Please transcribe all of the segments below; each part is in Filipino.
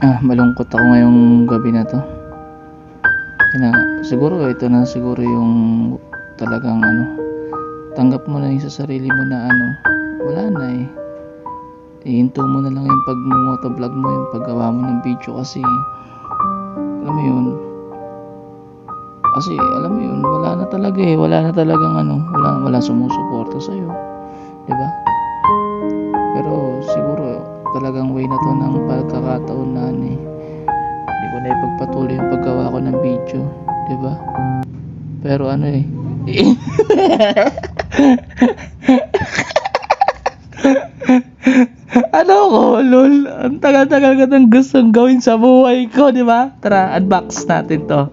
Malungkot ako ngayong gabi na 'to. Siguro ito na siguro yung talagang tanggap mo na yung sa sarili mo na wala na eh. Ihinto mo na lang yung pag-motovlog mo, yung paggawa mo ng video kasi alam mo yun, wala na talaga eh, wala na talagang wala sumusuporta sa iyo, 'di ba? Pero siguro talagang way na 'to ng pagkakataon na hindi ko na ipagpatuloy yung paggawa ko ng video, 'di ba? Pero ko, lol. Ang tagal-tagal ko nang gustong gawin sa buhay ko, di ba? Tara, unbox natin to.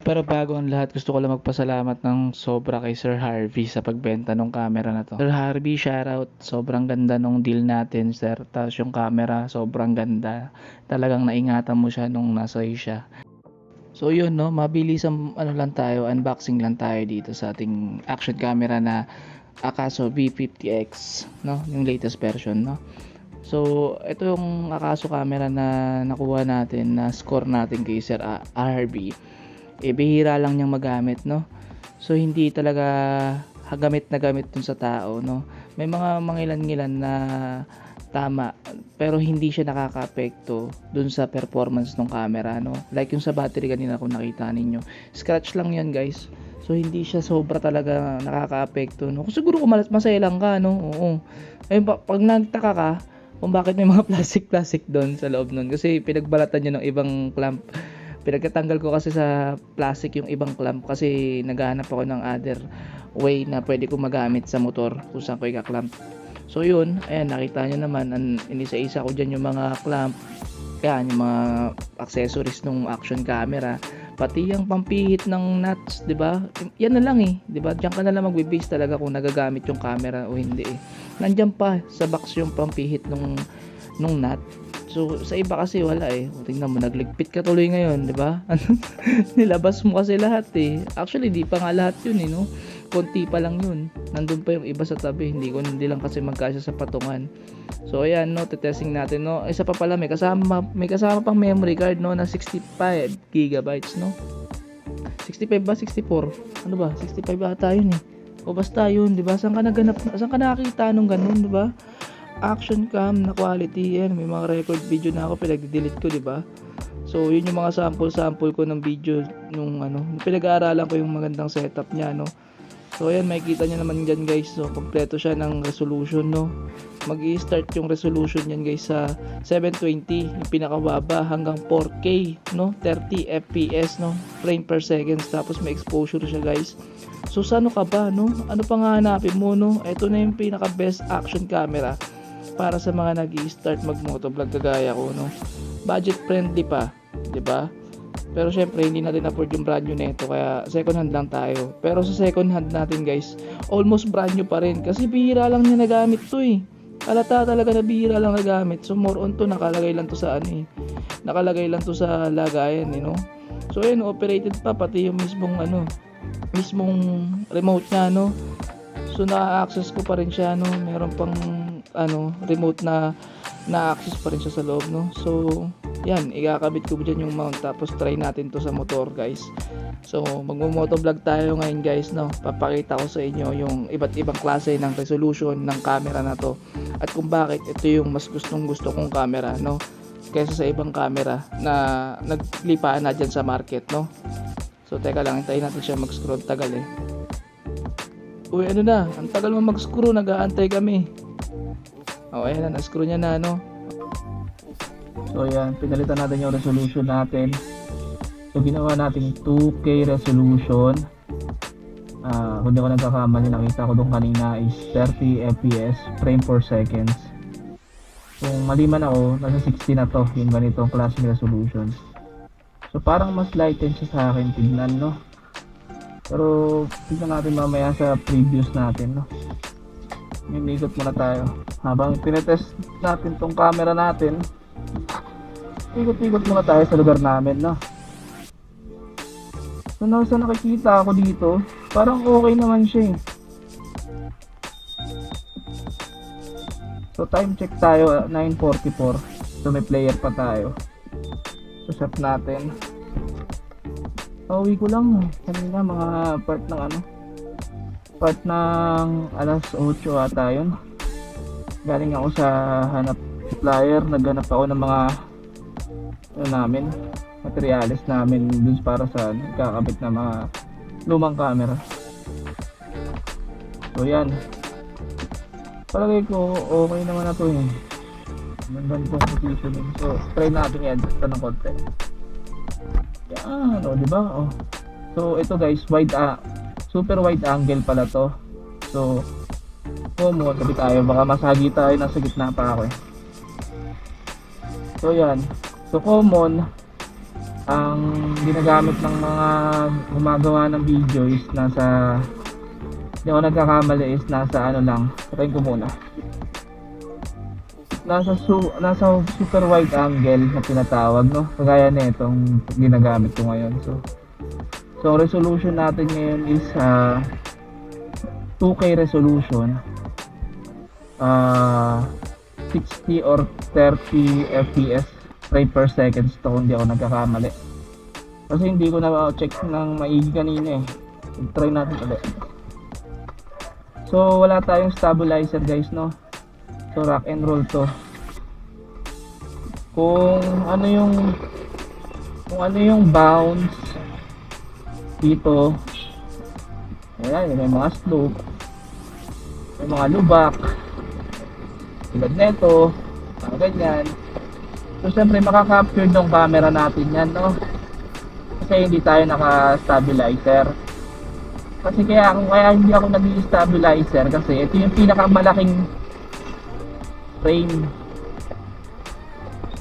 Pero bago ang lahat, gusto ko lang magpasalamat ng sobra kay Sir Harvey sa pagbenta ng camera na to. Sir Harvey, shoutout. Sobrang ganda nung deal natin, sir. Tapos yung camera, sobrang ganda. Talagang naingatan mo siya nung nasa siya. So yun, no, mabilis ang lang tayo, unboxing lang tayo dito sa ating action camera na Akaso V50X, no, yung latest version, no. So ito yung Akaso camera na nakuha natin, na score natin kay Sir RB. Bihira lang niyang magamit, no. So hindi talaga gamit na gamit dun sa tao, no. May mga mangilan-ngilan na tama, pero hindi siya nakakaapekto dun sa performance ng camera, no. Like yung sa battery kanina kung nakita ninyo, scratch lang yan, guys. So hindi siya sobra talaga nakakaapekto, no. Kung siguro kung masaya lang ka, no, oo. Pag nagtaka ka kung bakit may mga plastic doon sa loob nun, kasi pinagbalatan niya ng ibang clamp. Pinagkatanggal ko kasi sa plastic yung ibang clamp kasi naghahanap ako ng other way na pwede ko magamit sa motor kung saan ko i-clamp. So yun, ayan, nakita nyo naman, inisa-isa ko dyan yung mga clamp, yan, yung mga accessories ng action camera, pati yung pampihit ng nuts, 'di ba? Yan na lang eh, 'di ba? Diyan ka na lang magbe-base talaga kung nagagamit yung camera o hindi eh. Nandiyan pa sa box yung pampihit nung nut. So sa iba kasi wala eh. Tingnan mo, nagligpit ka tuloy ngayon, 'di ba? Nilabas mo kasi lahat eh. Actually, di pa nga lahat 'yun eh, no? Konti pa lang 'yun. Nandun pa yung iba sa tabi, hindi lang kasi magkasya sa patungan. So ayan, no, testing natin, no. Isa pa pala, may kasama pang memory card, no, na 65 gigabytes, no. 65 ba, 64? Ano ba? 65 ata yun eh. O basta yun, 'di ba? Saan ka nakakita nung ganun, 'di ba? Action cam na quality yan. May mga record video na ako pinag-delete ko, 'di ba? So yun yung mga sample ko ng video nung pinag-aaralan ko yung magandang setup niya, no. So ayan, makikita nyo naman dyan, guys. So kompleto siya ng resolution, no. Mag-i-start yung resolution yan, guys, sa 720 yung pinakababa hanggang 4K, no, 30 fps, no, frame per second. Tapos may exposure siya, guys. So sa ano ka ba, no? Ano pang hahanapin mo, no? Ito na yung pinaka best action camera para sa mga nag-i-start mag-motovlog kagaya ko, no. Budget friendly pa, 'di ba? Pero syempre hindi natin afford yung brand new nito, kaya second hand lang tayo. Pero sa second hand natin, guys, almost brand new pa rin kasi bihira lang niya nagamit to eh. Halata talaga na bihira lang nagamit. So more on to, nakalagay lang to sa nakalagay lang to sa lagayan eh, no. So ayun, operated pa pati yung mismong remote niya, no. So na-access ko pa rin siya, no. Meron pang remote na access pa rin siya sa loob, no. So yan, ikakabit ko dyan yung mount, tapos try natin to sa motor, guys. So magmo-motovlog tayo ngayon, guys, no. Papakita ko sa inyo yung iba't ibang klase ng resolution ng camera na to at kung bakit ito yung mas gusto kong camera, no, kaysa sa ibang camera na naglipaan na dyan sa market, no. So teka lang, hintayin natin siya mag-scroll, tagal eh. Uy, ano na, ang tagal mo mag-screw, nag-aantay kami. Ayan na, na-screw niya na, no. So ayan, pinalitan natin yung resolution natin. So ginawa natin 2K resolution. Kung di ko nagkakamali, nakita ko doon kanina is 30 fps, frame per seconds. Kung mali man ako, nasa 60 na to, yung ganitong klaseng resolution. So parang mas lighten siya sa akin tignan, no. Pero tignan natin mamaya sa previews natin, no. Ikot muna tayo habang tinetest natin tong camera natin. Ikot muna tayo sa lugar namin, no. So sa nakikita ako dito, parang okay naman siya eh. So time check tayo, 9:44. So may player pa tayo. So shot natin. Pauwi ko lang kanina mga part ng alas 8 ata yun. Galing ako sa hanap supplier, naghanap ako ng mga materials namin dun para sa kakabit na mga lumang camera. So yan, palagay ko okay naman na to eh. Magandang pong positioning. So try natin yan basta ng konti. Yan, diba? So ito guys, super wide angle pala to. So common, tabi tayo, baka masagi tayo, nasa gitna pa ako eh. So yan, so common ang ginagamit ng mga gumagawa ng video is nasa, hindi ako nagkakamali, is nasa lang, try ko muna, nasa super wide angle na tinatawag, no, kagaya na itong ginagamit ko ngayon. So resolution natin ngayon is 2K resolution, 60 or 30 fps frame per second to kung hindi ako nagkakamali, kasi hindi ko na check ng maigi kanina eh. Try natin ulit. So wala tayong stabilizer guys, no, so rock and roll to. Kung ano yung bounce dito, ayan, may mga slope, may mga lubak tulad neto, ganyan. So syempre makaka-capture ng camera natin yan, no, kasi hindi tayo naka-stabilizer. Kasi kaya hindi ako nag-stabilizer kasi ito yung pinakamalaking frame.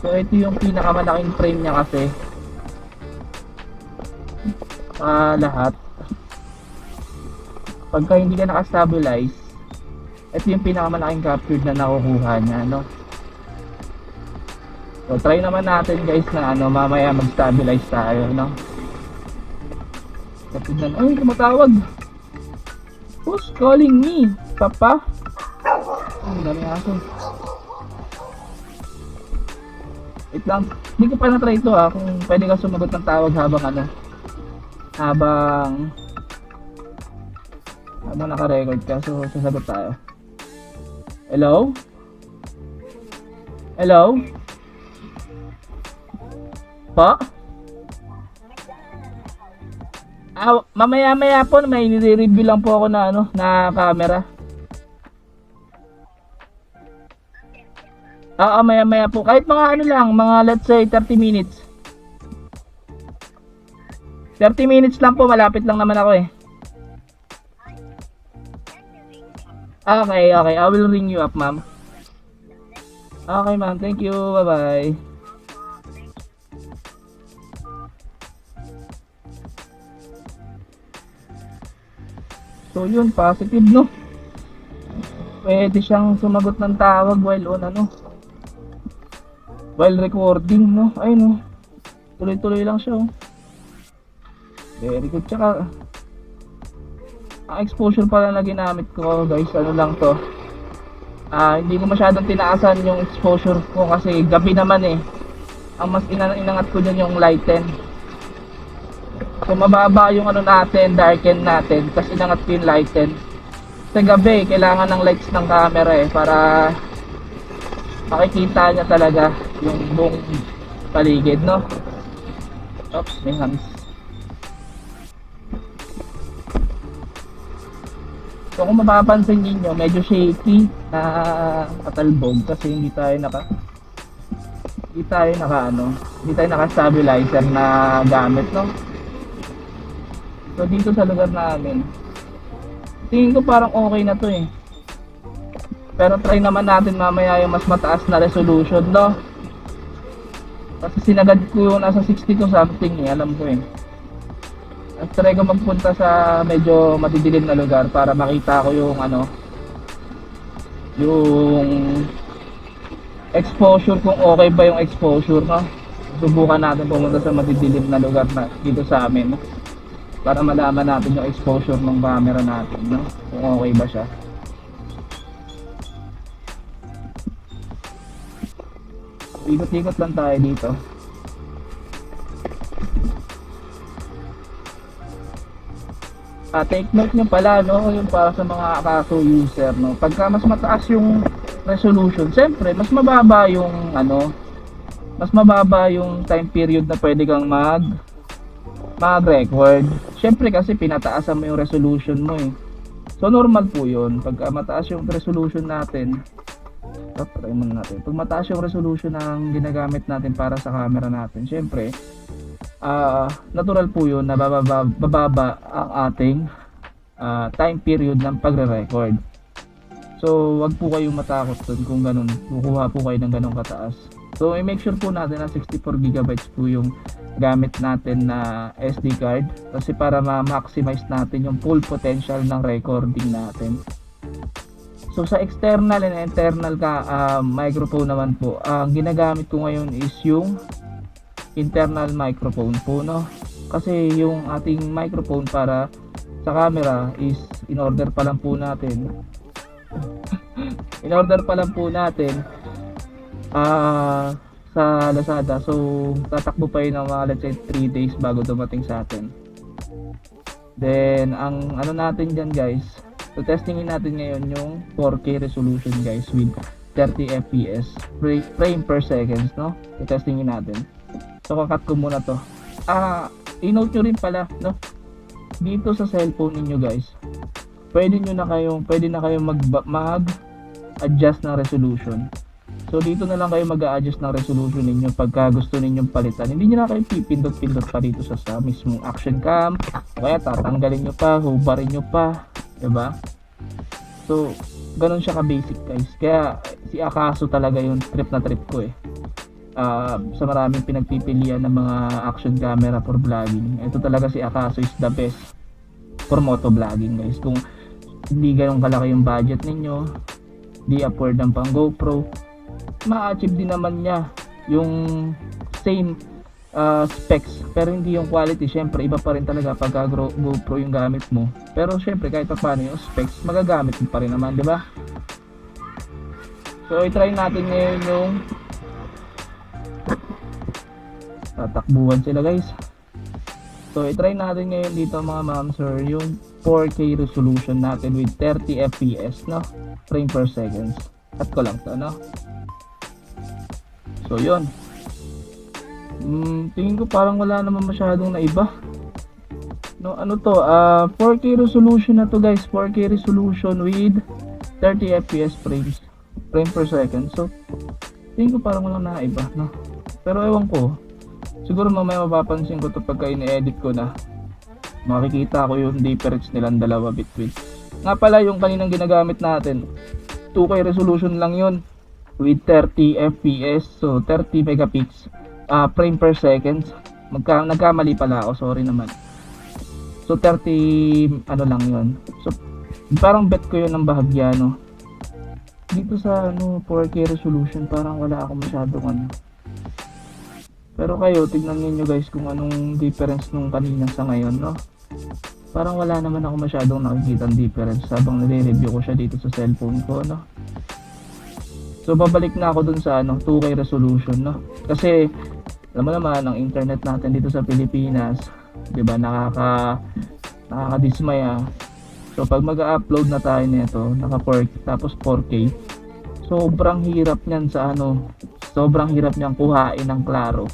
So ito yung pinakamalaking frame niya kasi lahat. Pagka hindi ka naka-stabilize, ito yung pinakamalaking captured na nakukuha niya, no? So try naman natin guys na mamaya mag-stabilize tayo, no? Tignan, ay tumatawag. Who's calling me? Papa? Ang dami aso. Wait lang, hindi ko pa na-try ito kung pwede ka sumagot ng tawag habang naka-record ka. So sasagot tayo. Hello? Hello? Pa? Mamaya po may nire-review lang po ako na camera. Maya po. Kahit mga mga let's say 30 minutes. 30 minutes lang po, malapit lang naman ako eh. Okay. I will ring you up, ma'am. Okay, ma'am. Thank you. Bye-bye. So, yun. Positive, no? Pwede siyang sumagot ng tawag while while recording, no? Ay, no? Tuloy-tuloy lang siya, oh. Very good. Tsaka ang exposure pala na ginamit ko guys, lang to, hindi ko masyadong tinaasan yung exposure ko kasi gabi naman eh. Ang mas inangat ko dyan yung lighten. So mababa yung natin, darken natin, tapos inangat ko yung lighten. Sa gabi kailangan ng lights ng camera eh, para makikita niya talaga yung buong paligid, no? Oops, may hands. So kung mapapansin niyo, medyo shaky na katalbog kasi hindi tayo naka-stabilizer na gamit, no? So dito sa lugar namin, tingin ko parang okay na to eh. Pero try naman natin mamaya yung mas mataas na resolution, no? Kasi sinagad ko yung nasa 62 something eh, alam ko eh. At try ko magpunta sa medyo madidilim na lugar para makita ko yung yung exposure, kung okay ba yung exposure, no? Subukan natin pumunta sa madidilim na lugar na dito sa amin, no? Para malaman natin yung exposure ng camera natin, no? Kung okay ba siya. Ikot-ikot lang tayo dito. Take note nyo pala, no, yung para sa mga Akaso user, no, pagka mas mataas yung resolution, siyempre mas mababa yung mas mababa yung time period na pwede kang mag-record. Siyempre kasi pinataasan mo yung resolution mo eh. So normal po yun, pagka mataas yung resolution natin, try muna natin. Pag mataas yung resolution ng ginagamit natin para sa camera natin, siyempre natural po yun na bababa ang ating time period ng pagre-record. So wag po kayong matakot dun kung ganun kukuha po kayo ng ganun kataas. So i-make sure po natin na 64GB po yung gamit natin na SD card, kasi para ma-maximize natin yung full potential ng recording natin. So sa external and internal microphone naman po, ang ginagamit ko ngayon is yung internal microphone po, no, kasi yung ating microphone para sa camera is in order pa lang po natin sa Lazada. So tatakbo pa yun ng mga let's say 3 days bago dumating sa atin. Then ang natin dyan guys, so testingin natin ngayon yung 4K resolution guys with 30 fps frame per second, no, so testingin natin. So kakat ko muna to. I-note nyo rin pala, no, dito sa cellphone niyo guys, pwede na kayong mag-adjust ng resolution. So dito na lang kayo mag-a-adjust ng resolution ninyo pagka gusto ninyong palitan. Hindi niyo na kayo pipindot-pindot pa dito sa mismong action cam, o kaya tatanggalin nyo pa, hubarin nyo pa, diba? So ganun siya ka-basic guys. Kaya si Akaso talaga yung trip na trip ko eh. Sa maraming pinagpipilian ng mga action camera for vlogging, ito talaga si Akaso is the best for moto vlogging guys. Kung hindi ganun kalaki yung budget ninyo, di afford ng pang GoPro, ma-achieve din naman niya yung same specs, pero hindi yung quality. Syempre iba pa rin talaga pag GoPro yung gamit mo, pero syempre kahit pa paano yung specs magagamit mo pa rin naman, di ba? So i-try natin ngayon yung tatakbuhan sila guys. So i-try natin ngayon dito mga ma'am sir yung 4K resolution natin with 30 fps, no, frame per seconds. Cut ko lang to, no. So yun, tingin ko parang wala naman masyadong naiba, no. 4K resolution na to guys, 4K resolution with 30 fps frame per second. So tingin ko parang walang naiba, no. Pero ewan ko, siguro mamaya mapapansin ko to pagka ini-edit ko na, makikita ko yung difference nilang dalawa between. Nga pala yung kaninang ginagamit natin, 2K resolution lang yun with 30 fps, so 30 megapixels frame per second. Nagkamali pala ako, sorry naman. So 30 lang yun. So parang bet ko yun ng bahagya, no. Dito sa 4K resolution parang wala ako masyadong Pero kayo, tignan niyo guys kung anong difference nung kanina sa ngayon, no. Parang wala naman ako masyadong nakikita ang difference habang nire-review ko siya dito sa cellphone ko, no. So babalik na ako dun sa 2K resolution, no. Kasi alam mo naman ang internet natin dito sa Pilipinas, 'di ba, nakakadismaya. So pag mag-upload na tayo nito, tapos 4K, sobrang hirap niyan sobrang hirap niyang kuhain ng klaro.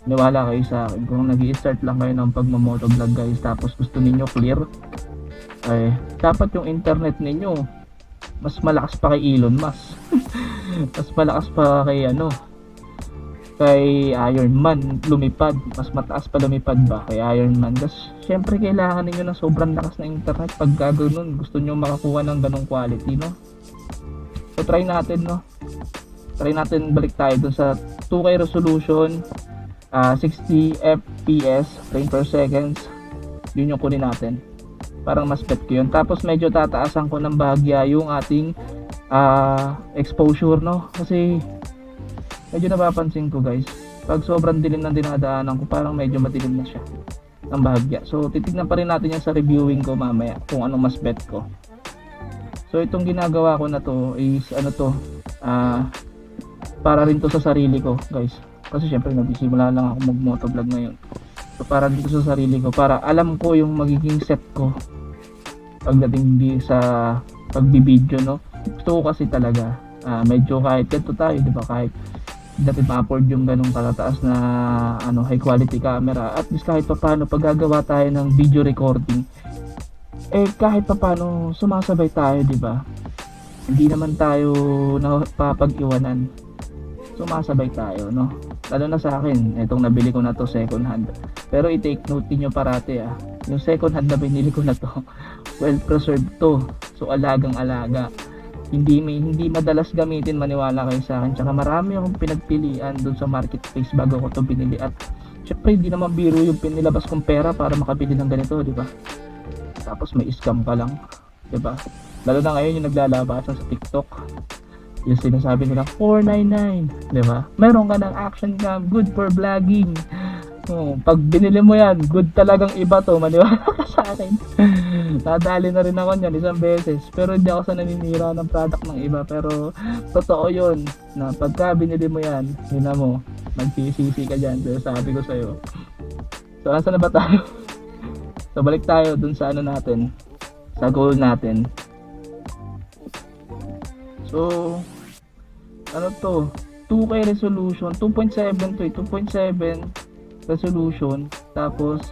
Niwala kayo sa akin, kung nag-i-start lang kayo ng pagmamotovlog guys, tapos gusto niyo clear, dapat yung internet ninyo mas malakas pa kay Elon Musk. Mas malakas pa kay Iron Man lumipad, mas mataas pa lumipad ba kay Iron Man. Kasi syempre kailangan niyo ng sobrang lakas na internet pag ganoon gusto niyo makakuha ng ganong quality, no. So try natin, balik tayo dun sa 2K resolution, 60 fps frame per seconds, yun yung kunin natin. Parang mas bet ko yun. Tapos medyo tataasan ko ng bahagya yung ating exposure, no, kasi medyo napapansin ko guys, pag sobrang dilim ng dinadaanan ko, parang medyo madilim na siya ng bahagya. So titignan pa rin natin yan sa reviewing ko mamaya kung anong mas bet ko. So itong ginagawa ko na to is para rin to sa sarili ko, guys. Kasi syempre nagsisimula lang ako mag-motovlog ngayon. So para dito sa sarili ko, para alam ko yung magiging set ko pagdating di sa pagbibideo, no. Gusto ko kasi talaga medyo kahit ganito tayo, di ba, kahit dapat ma-afford yung ganong katataas na high quality camera, at least kahit pa paano pag gagawa tayo ng video recording, kahit pa paano sumasabay tayo, di ba? Hindi naman tayo napapag-iwanan, sumasabay tayo, no? Lalo na sa akin, itong nabili ko na to second hand, pero i-take note niyo parati yung second hand na binili ko na to well preserved to, so alagang alaga, hindi madalas gamitin, maniwala kayo sa akin. Tsaka marami akong pinagpilian doon sa marketplace bago ko to binili, at syempre hindi naman biro yung pinilabas kong pera para makabili ng ganito, di ba? Tapos may scam pa lang, di ba? Lalo na ngayon yung naglalabasan sa TikTok, yung sinasabi nila 499, di ba? Meron ka ng action cam, good for vlogging. Pag binili mo yan, good talagang iba to, maniwala ka sa akin. Nadali na rin ako niyan isang beses, pero hindi ako sa naninira ng product ng iba. Pero totoo yun, na pagka binili mo yan, yun na mo, magsisisi ka dyan. Pero sabi ko sa'yo. So nasa na ba tayo? So balik tayo dun sa natin, sa goal natin. So to, 2K resolution, 2.7 to 2.7 resolution, tapos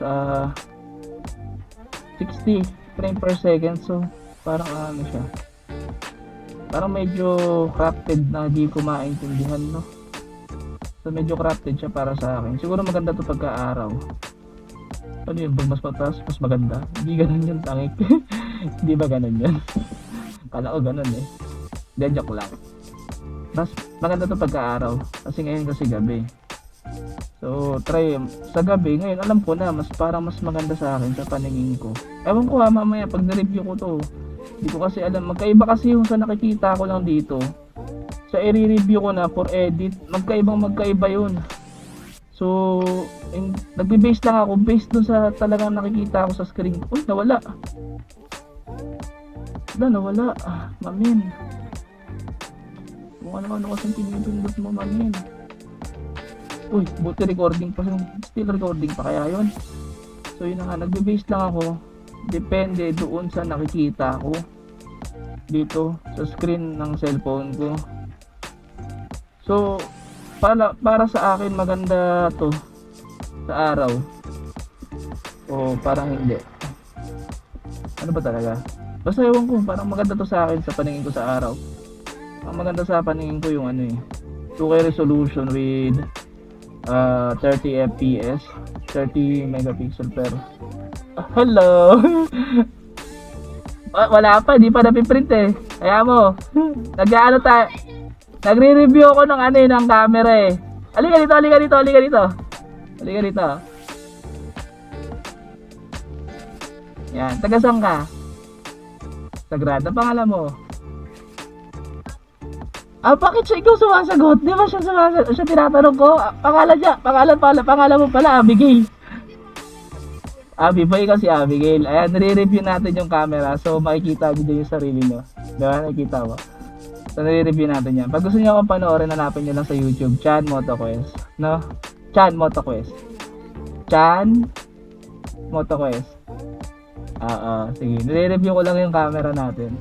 60 frame per second. So parang siya, parang medyo crafted na, di ko maintindihan, no? So medyo crafted siya para sa akin. Siguro maganda to pagka-araw. Ano yun, pag mas mataas mas maganda? Hindi ganun yun, tangik. Hindi ba ganun yun? Kala ko ganun Hindi, joke lang. Mas maganda to pagka-araw, kasi ngayon kasi gabi. So try sa gabi. Ngayon alam ko na, mas parang mas maganda sa akin sa paningin ko. Ewan ko mamaya pag na-review ko to. Hindi ko kasi alam, magkaiba kasi yung sa nakikita ko lang dito. Sa i-review ko na for edit, magkaiba yun. So nagbe-base lang ako based dun sa talagang nakikita ko sa screen. Uy, nawala. Mamin. Kung ano kasing pinipindot mo, mamin. Uy, buti recording pa, still recording pa kaya yun. So yun na nga, nagbe-base lang ako, depende doon sa nakikita ko dito sa screen ng cellphone ko. So para sa akin maganda to sa araw, o parang hindi, ano ba talaga, basta ewan ko, parang maganda to sa akin sa paningin ko sa araw. Ang maganda sa paningin ko yung 2K resolution with 30 fps, 30 megapixel per hello. Wala pa, di pa napiprint kaya mo tayo, nagre-review ako ng ng camera halika dito. Yan, taga saan ka? Sagrada, pangalan mo? Bakit siya ikaw sumasagot? Di ba siya sumasagot? Siya tinatanong ko. Pangalan mo pala, Abigail. Abi, ikaw si Abigail. Ayan, nire-review natin yung camera. So, makikita nyo din yung sarili mo. Di ba? Nakikita mo? So, nire-review natin yan. Pag gusto nyo akong panoorin, hanapin nyo lang sa YouTube. Chan MotoQuest. No? Chan MotoQuest. Sige. Nire-review ko lang yung camera natin.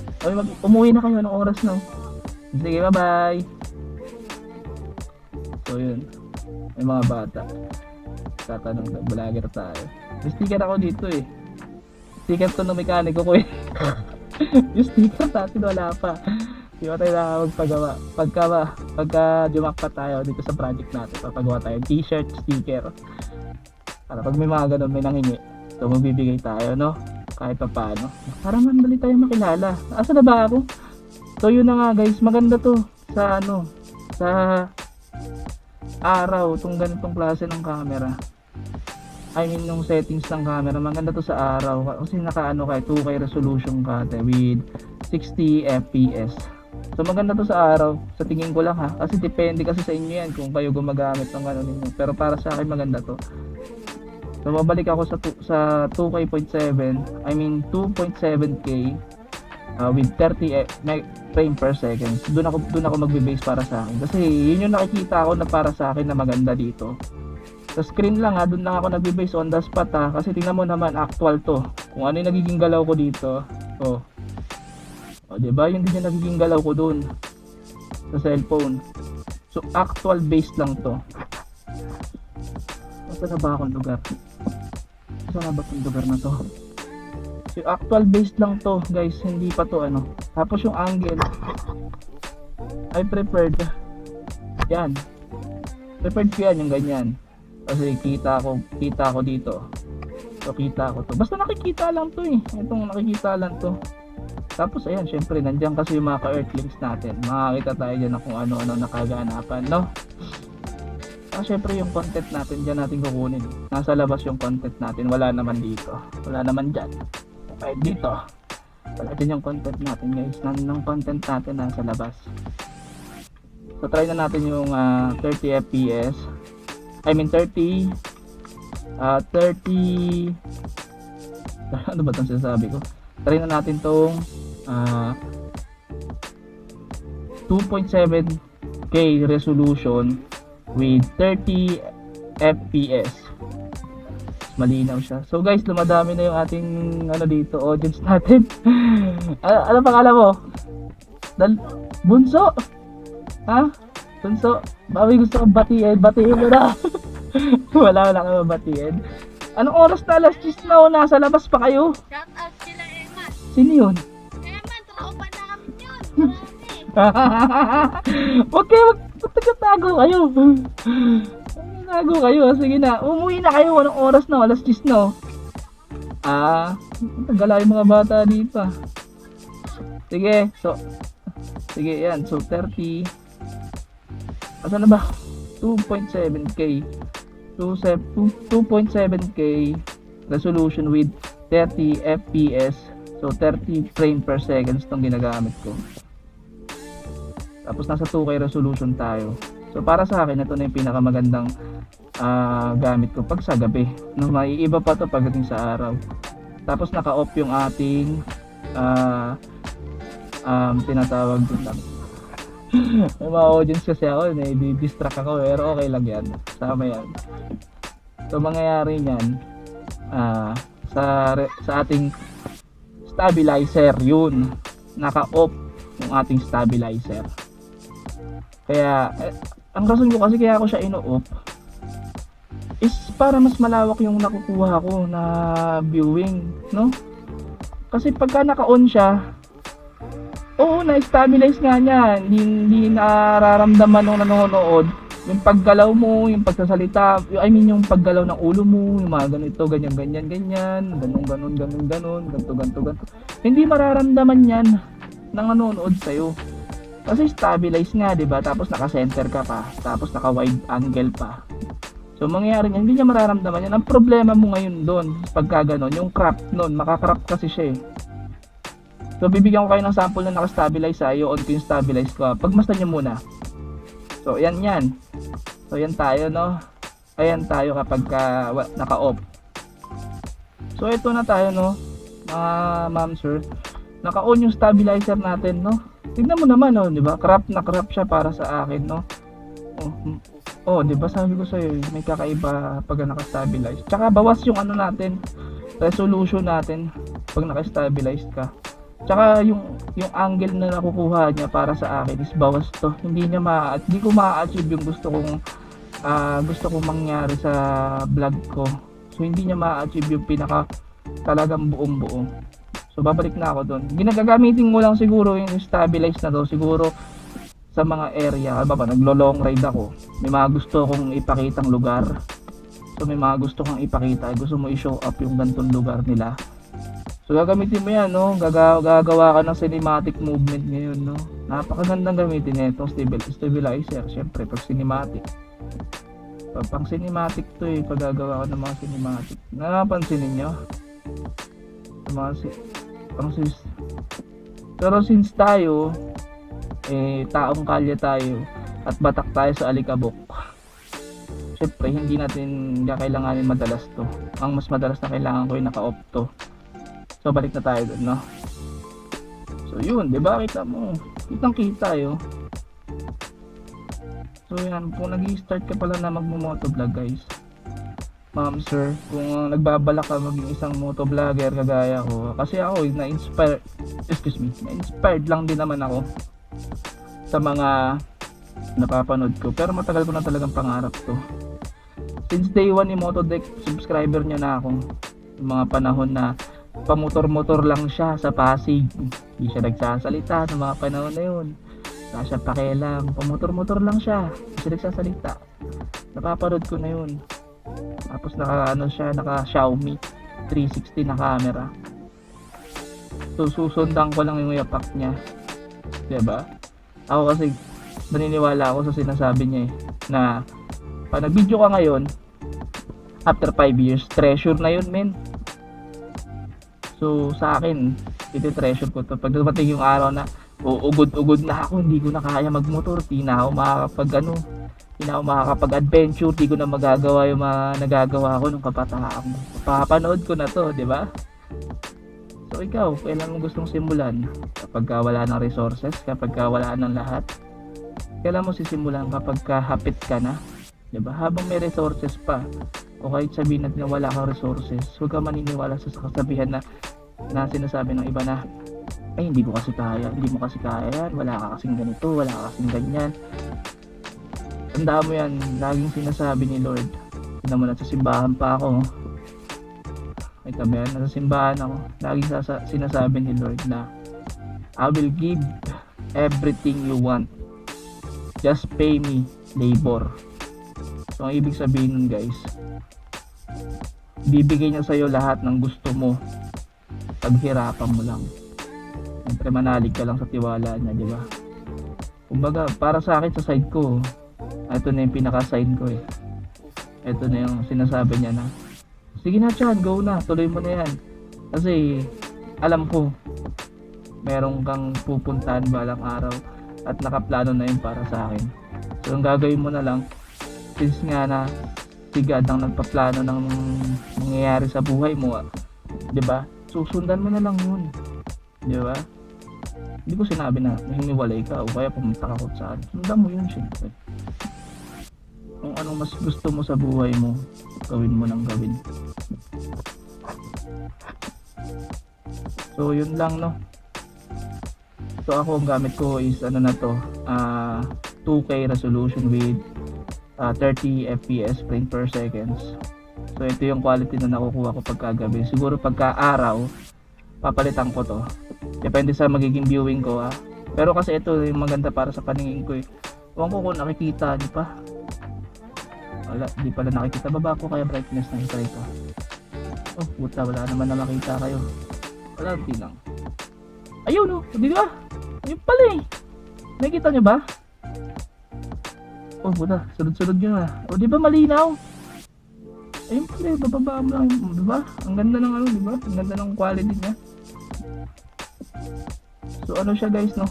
Umuwi na kayo ng oras, no? Sige, bye-bye. So yun, may mga bata tatanong na, vlogger tayo. May sticker ako dito sticker to ng mekaniko ko yung sticker natin wala pa, di ba tayo nakapagpagawa. Pagka jumakpa tayo dito sa project natin, papagawa tayo t-shirt, sticker, para pag may mga ganun, may nangingi, so magbibigay tayo, no? Kahit pa paano, para mandali tayo makilala. Asa na ba ako? So yun na nga guys, maganda to sa sa araw, tong ganitong klase ng camera. I mean yung settings ng camera, maganda to sa araw kasi kay 2K resolution ka with 60 fps. So maganda to sa araw, sa tingin ko lang kasi depende kasi sa inyo yan kung kayo gumagamit ng ninyo. Pero para sa akin maganda to. So babalik ako sa 2K.7, I mean 2.7K with 30 frame per second. Doon ako magbe-base para sa akin. Kasi yun yung nakikita ko na para sa akin na maganda dito. Sa screen lang ha, doon lang ako nagbe-base on the spot ha. Kasi tingnan mo naman, actual to. Kung ano yung nagiging galaw ko dito. Oh. O, diba? Yun din yung nagiging galaw ko doon. Sa cellphone. So, actual base lang to. Saan na ba akong lugar? Saan na ba itong lugar na to? So, actual base lang to, guys. Hindi pa to ano. Tapos yung angle, I prepared. Yan. Prepared ko yan, yung ganyan. Kasi kita ko dito. So, kita ko to. Basta nakikita lang to eh. Itong nakikita lang to. Tapos ayan, syempre nandiyan kasi yung mga ka-earthlings natin. Makakita tayo dyan na kung ano-ano nakaganapan, no? Syempre yung content natin dyan natin kukunin. Nasa labas yung content natin, wala naman dito. Wala naman dyan. Kahit dito, wala din yung content natin, guys. Ng content natin nasa labas. So try na natin yung 30 fps. I mean 30 ano ba itong sinasabi ko? Try na natin tong 2.7K resolution with 30 fps. Malinaw siya. So guys, lumadami na yung ating ano dito, audience natin. Ano pangalan mo? Bunso? Ha? Bunso? Bawi gusto kong batiin mo na. wala kang batiin. Anong oras na? Alas 10 na o nasa labas pa kayo? Shout out sila Eman. Sino yun? Eman, tropa namin yun. Okay, magtatago kayo. Tago kayo. Sige na. Umuwi na kayo. Anong oras na? Alas 10 na. Tagala yung mga bata dito. Sige. Sige yan. So, 30. Asan na ba? 2.7K. 2.7K resolution with 30 fps. So, 30 frame per second itong ginagamit ko. Tapos nasa 2K resolution tayo. So para sa akin ito na yung pinakamagandang gamit ko pag sa gabi. No, maiiba pa to pagdating sa araw. Tapos naka-off yung ating tinatawag din lang. May mga audience kasi ako, distract ako, pero okay lang yan. Sama yan. So mangyayari niyan sa ating stabilizer yun. Naka-off yung ating stabilizer. Kaya ang rason ko kasi kaya ako siya ino-off is para mas malawak yung nakukuha ko na viewing, no? Kasi pagka naka-on siya, oo, na-stabilize nga niya, hindi nararamdaman ng nanonood yung paggalaw mo, yung pagsasalita, I mean yung paggalaw ng ulo mo, yung mga ganito, ganyan, ganito. Hindi mararamdaman yan ng nanonood sa'yo. Kasi stabilize nga, 'di ba? Tapos naka-center ka pa, tapos naka-wide angle pa. So mangyayari niyan, hindi niya mararamdaman yan. Ang problema mo ngayon doon, pagka ganon, yung crop noon, maka-crop kasi siya eh. So bibigyan ko kayo ng sample na naka-stabilize sa'yo, on ko yung stabilize ko. Pagmasdan niyo muna. So yan. So yan tayo, no? Ayan tayo kapag naka-off. So ito na tayo, no? Mga ma'am, sir. Naka-on yung stabilizer natin, no? Tignan mo naman, oh, 'di ba? Crop siya para sa akin, no? Oh, 'di ba? Sabi ko sa iyo, may kakaiba pag naka-stabilize. Tsaka bawas yung ano natin, resolution natin pag naka-stabilize ka. Tsaka yung angle na nakukuha niya para sa akin is bawas to. Hindi ko ma-achieve yung gusto kong mangyari sa vlog ko. So hindi niya ma-achieve yung pinaka talagang buong-buo. So babalik na ako doon. Ginagagamitin mo lang siguro yung stabilize na to siguro sa mga area. Naglo-long ride ako. May mga gusto kong ipakitang lugar. So may mga gusto kong ipakita. Gusto mo i-show up yung ganitong lugar nila. So gagamitin mo yan, no? Gagawa ka ng cinematic movement ngayon, no? Napakagandang gamitin nitong stabilizer. Syempre pag cinematic. Pang cinematic to eh. Pag gagawa ka ng mga cinematic. Napansin niyo? Pero since tayo taong kalye tayo at batak tayo sa alikabok, syempre hindi natin kailanganin madalas to. Ang mas madalas na kailangan ko ay naka-off to. So balik na tayo dun, no? So yun, 'di ba? Kita mo. Kitang-kita 'yo. So yan, kung nag-i-start ka pala na magmo-motovlog, guys. Ma'am, sir, kung nagbabalak ka maging isang motovlogger kagaya ko, kasi ako na-inspired lang din naman ako sa mga napapanood ko. Pero matagal ko na talagang pangarap to. Since day 1 ni Motodeck, subscriber niya na ako. Yung mga panahon na pamotor-motor lang siya sa Pasig. Hindi siya nagsasalita sa mga panahon na yun. Wala siya pakialam. Pamotor-motor lang siya. Hindi siya nagsasalita. Napapanood ko na yun. Tapos naka Xiaomi 360 na camera. So susundan ko lang yung yapak niya. 'Di ba? Ako kasi naniniwala ako sa sinasabi niya na pag nag-video ka ngayon, after 5 years, treasure na yun, men. So sa akin, ito treasure ko to. Pag dumating yung araw na ugod-ugod na ako, hindi ko na kaya magmotor, di na ako makakapag-adventure, di ko na magagawa yung mga nagagawa ko nung kabataan ko. Papanood ko na to, di ba? So ikaw, kailan mo gustong simulan? Kapag wala ng resources, kapag wala ng lahat? Kailan mo sisimulan? Kapag hapit ka na? Di ba? Habang may resources pa, o kahit sabihin natin na wala kang resources, huwag ka maniniwala sa kasabihan na sinasabi ng iba na ay hindi mo kasi kaya yan, wala ka kasing ganito, wala ka kasing ganyan. Tandaan mo yan, laging sinasabi ni Lord. Tignan mo, nasa simbahan pa ako. Ay kami yan, nasa simbahan ako. Laging sinasabi ni Lord na I will give everything you want. Just pay me labor. So ang ibig sabihin nun, guys, bibigay niya sa'yo lahat ng gusto mo. Paghirapan mo lang. Siyempre manalig ka lang sa tiwala niya, di ba? Kumbaga, para sa akin sa side ko, ito na yung pinaka-side ko eh. Ito na yung sinasabi niya na, sige na Chan, go na, tuloy mo na yan. Kasi, alam ko, meron kang pupuntahan balang araw at nakaplano na yun para sa akin. So, ang gagawin mo na lang, since nga na si God ang nagpaplano ng mangyayari sa buhay mo, 'di ba? Susundan mo na lang yun. 'Di ba? Hindi ko sinabi na hiniwalay ka o kaya pumunta ka kung saan. Sundan mo yun, syempre. Kung anong mas gusto mo sa buhay mo, gawin mo nang gawin. So, yun lang, no? So, ako, ang gamit ko is, 2K resolution with 30 FPS frame per seconds. So, ito yung quality na nakukuha ko pagkagabi. Siguro pagka-araw, papalitan ko to. Depende sa magiging viewing ko, ha. Pero kasi ito yung maganda para sa paningin ko, eh. Huwag ko kung nakikita, di pa? Wala, di pala nakikita. Baba ko kaya brightness na try ko. Oh, puta, wala naman na makita kayo. Wala, hindi lang. Ayun, oh, di ba? Ayun pala, eh. Nakikita nyo ba? Oh, puta, sunod-sunod nyo na. Oh, di ba malinaw? Ayun pala, bababa mo lang. Di ba? Ang ganda ng di ba? Ang ganda ng quality niya. So, siya, guys, no?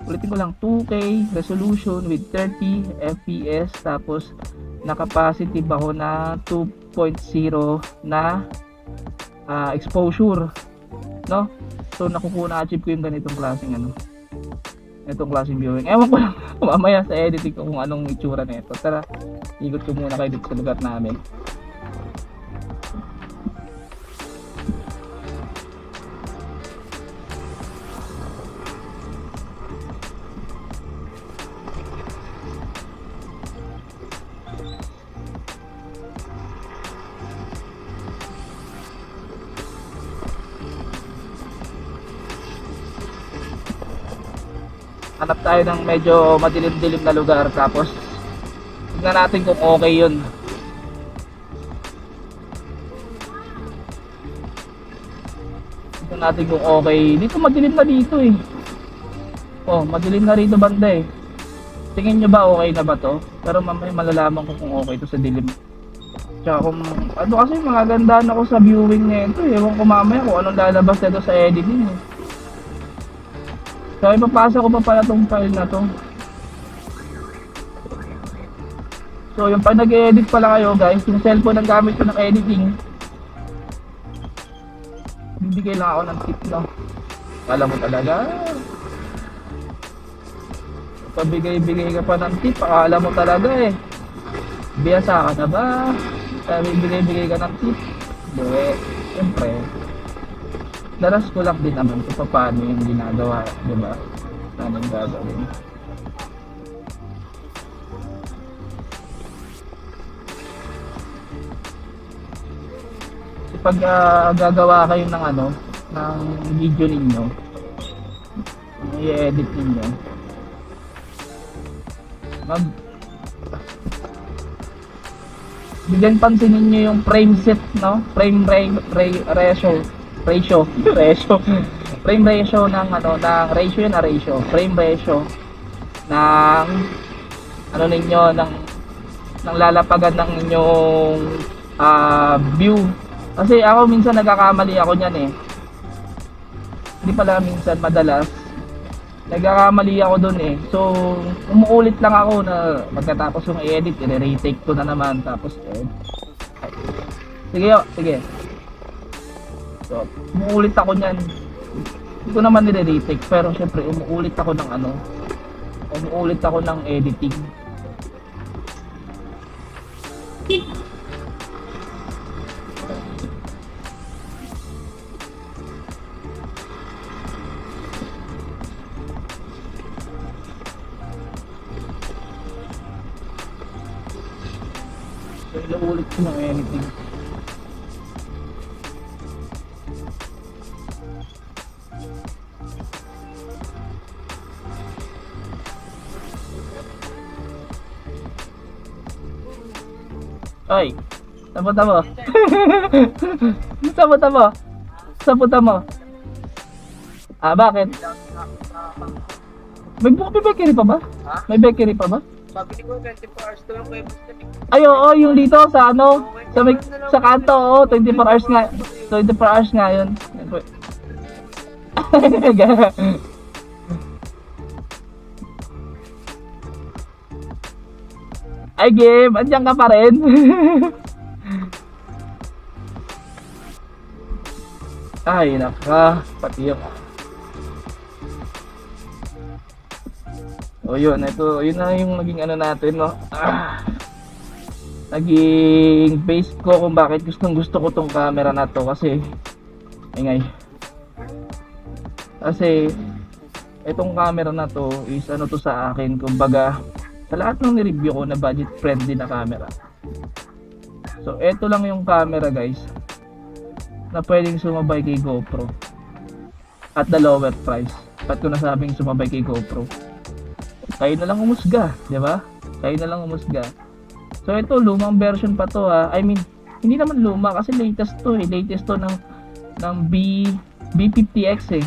Ulitin ko lang, 2K resolution with 30 FPS. Tapos, naka-positive ako na 2.0 na exposure. No? So, na-achieve ko yung ganitong klaseng itong klaseng viewing. Ewan ko lang mamaya sa editing ko kung anong itsura nito. Tara, ikot ko muna kayo dito sa lugar namin. Hanap tayo ng medyo madilim-dilim na lugar, tapos tignan natin kung okay yun. Tignan natin kung okay. Dito madilim na dito eh. Oh, madilim na rito banda eh. Tingin nyo ba okay na ba to? Pero mamaya malalaman ko kung okay to sa dilim. Tsaka kung kasi magagandaan ako sa viewing nito eh. Ewan ko mamaya kung anong lalabas nito sa editing eh. So, ipapasa ko pa pala tong file na to. So, yung pag nag-edit pala kayo, guys, yung cellphone ang gamit ko ng editing, bibigay lang ako ng tip, no? Alam mo talaga. Pabigay-bigay ka pa ng tip, akala mo talaga eh. Biyasa ka na ba? Sabi, bigay-bigay ka ng tip. Hindi, siyempre. Daras ko lang din naman kung paano yung ginagawa, di ba? Paano yung gagawin. So, pag gagawa kayo ng ano, ng video ninyo, i-edit ninyo, bigyan pansinin nyo yung frame set, no? Ratio frame ratio ng ano, ng frame ratio ng ano ninyo, ng lalapagan ng inyong view. Kasi ako minsan nagkakamali ako niyan eh. Hindi pala minsan, madalas nagkakamali ako dun eh. So, umuulit lang ako na pagkatapos yung i-edit, i-retake ko na naman. Tapos, sige. So, umuulit ako niyan. Hindi ko naman i-retake, pero syempre, umuulit ako ng editing. So, inuulit ko ng editing. Oy, sabuta mo. Sabuta mo. Bakit? May bakery pa ba? May bakery pa ba? Sabi ko 24 hours to lang kayo gusto niyo. Ay, oo, yung dito sa ano, sa kanto, oo, 24 hours nga. 24 hours nga yun. Ay, game, andyan ka pa rin. Ay, naka, pati yun. O yun, yun na yung naging ano natin, no? Naging base ko kung bakit gusto ko tong camera na to kasi ingay. Kasi itong camera na to is ano to sa akin, kumbaga sa lahat ng ni-review ko na budget friendly na camera. So ito lang yung camera guys na pwedeng sumabay kay GoPro at the lower price. Ba't ko nasabing sumabay kay GoPro? Kayo na lang umusga, di ba? Kayo na lang umusga. So ito, lumang version pa to ha. I mean, hindi naman luma kasi latest to eh. Latest to ng B50X eh.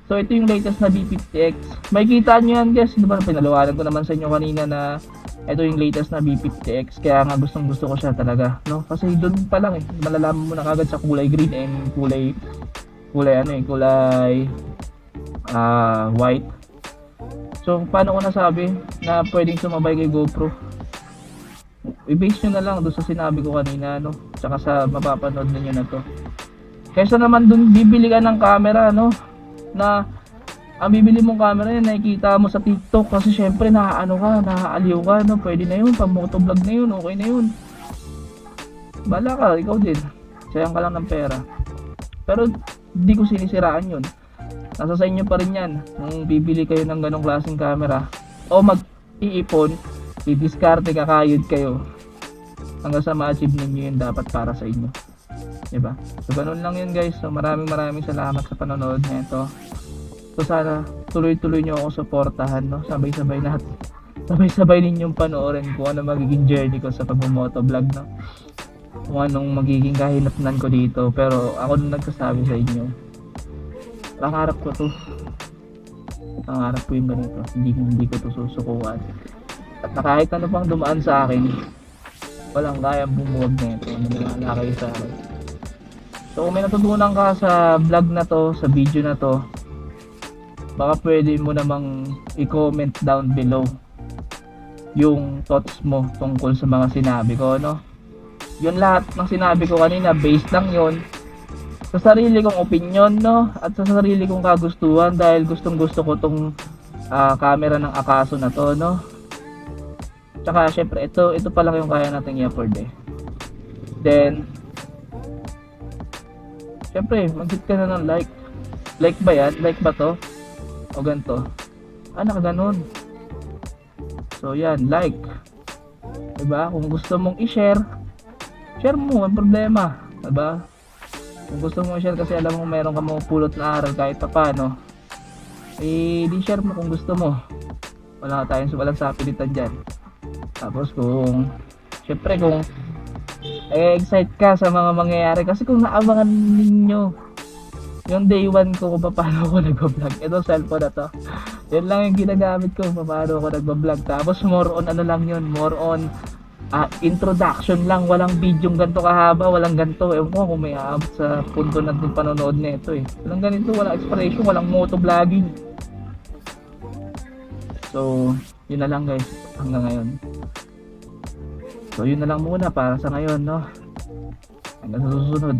So ito yung latest na B50X. May kita nyo yan guys. Diba pinaluwanan ko naman sa inyo kanina na ito yung latest na B50X. Kaya nga gustong gusto ko siya talaga, no? Kasi doon pa lang eh. Malalaman mo na kagad sa kulay green and kulay white. So paano ko nasabi na pwedeng sumabay kay GoPro? I-base nyo na lang doon sa sinabi ko kanina, no? Tsaka sa mapapanood ninyo na to. Kaysa naman doon bibili ka ng camera, no? Na ang bibili mong camera yan, nakikita mo sa TikTok kasi syempre naaaliw ka, no? Pwede na yun, pang motovlog na yun, okay na yun. Bala ka, ikaw din. Sayang ka lang ng pera. Pero di ko sinisiraan yun. Nasa sa inyo pa rin yan. Kung bibili kayo ng ganong klaseng camera o mag-iipon, i-discarte kakayod kayo hanggang sa ma-achieve ninyo yun dapat para sa inyo, diba? So ganun lang yun guys. So maraming salamat sa panonood nito. So sana tuloy-tuloy nyo ako suportahan, no? Sabay-sabay ninyong panoorin kung ano magiging journey ko sa pagmo-motovlog, no? Kung anong magiging kahinatnan ko dito. Pero ako nung nagsasabi sa inyo, pangarap ko to. Pangarap ko yung ganito. Hindi ko to susukuan. At kahit ano pang dumaan sa akin, walang kayang bumuwag na ito. Maniwala kayo sa akin. So kung may natutunan ka sa vlog na to, sa video na to, baka pwede mo namang i-comment down below yung thoughts mo tungkol sa mga sinabi ko, no? Yun lahat ng sinabi ko kanina, based lang yun sa sarili kong opinion, no, at sa sarili kong kagustuhan, dahil gustong gusto ko tong camera ng Akaso na to, no. Tsaka syempre ito pa lang yung kaya nating i-afford eh. Then syempre mag-hit ka na ng like. Like ba yan? Like ba to? O ganito? Nakaganon. So yan, like. Diba? Kung gusto mong i-share, share mo, ang problema. Diba? Kung gusto mong i-share kasi alam mo meron ka mapupulot na aral kahit pa paano, eh di share mo kung gusto mo. Wala walang sapilitan dyan. Tapos kung syempre kung excite ka sa mga mangyayari, kasi kung naabangan ninyo yung day 1 ko kung paano ako nagbablog, ito cellphone na to, yun lang yung ginagamit ko kung paano ako nagbablog. Tapos more on ano lang yun, more on introduction lang, walang video ganito kahaba, walang ganito, ewan ko kung may aabot sa punto na ng panonood nito eh. Walang ganito, walang explanation, walang motovlogging. So yun na lang guys hanggang ngayon. So yun na lang muna para sa ngayon, no? Hanggang sa susunod.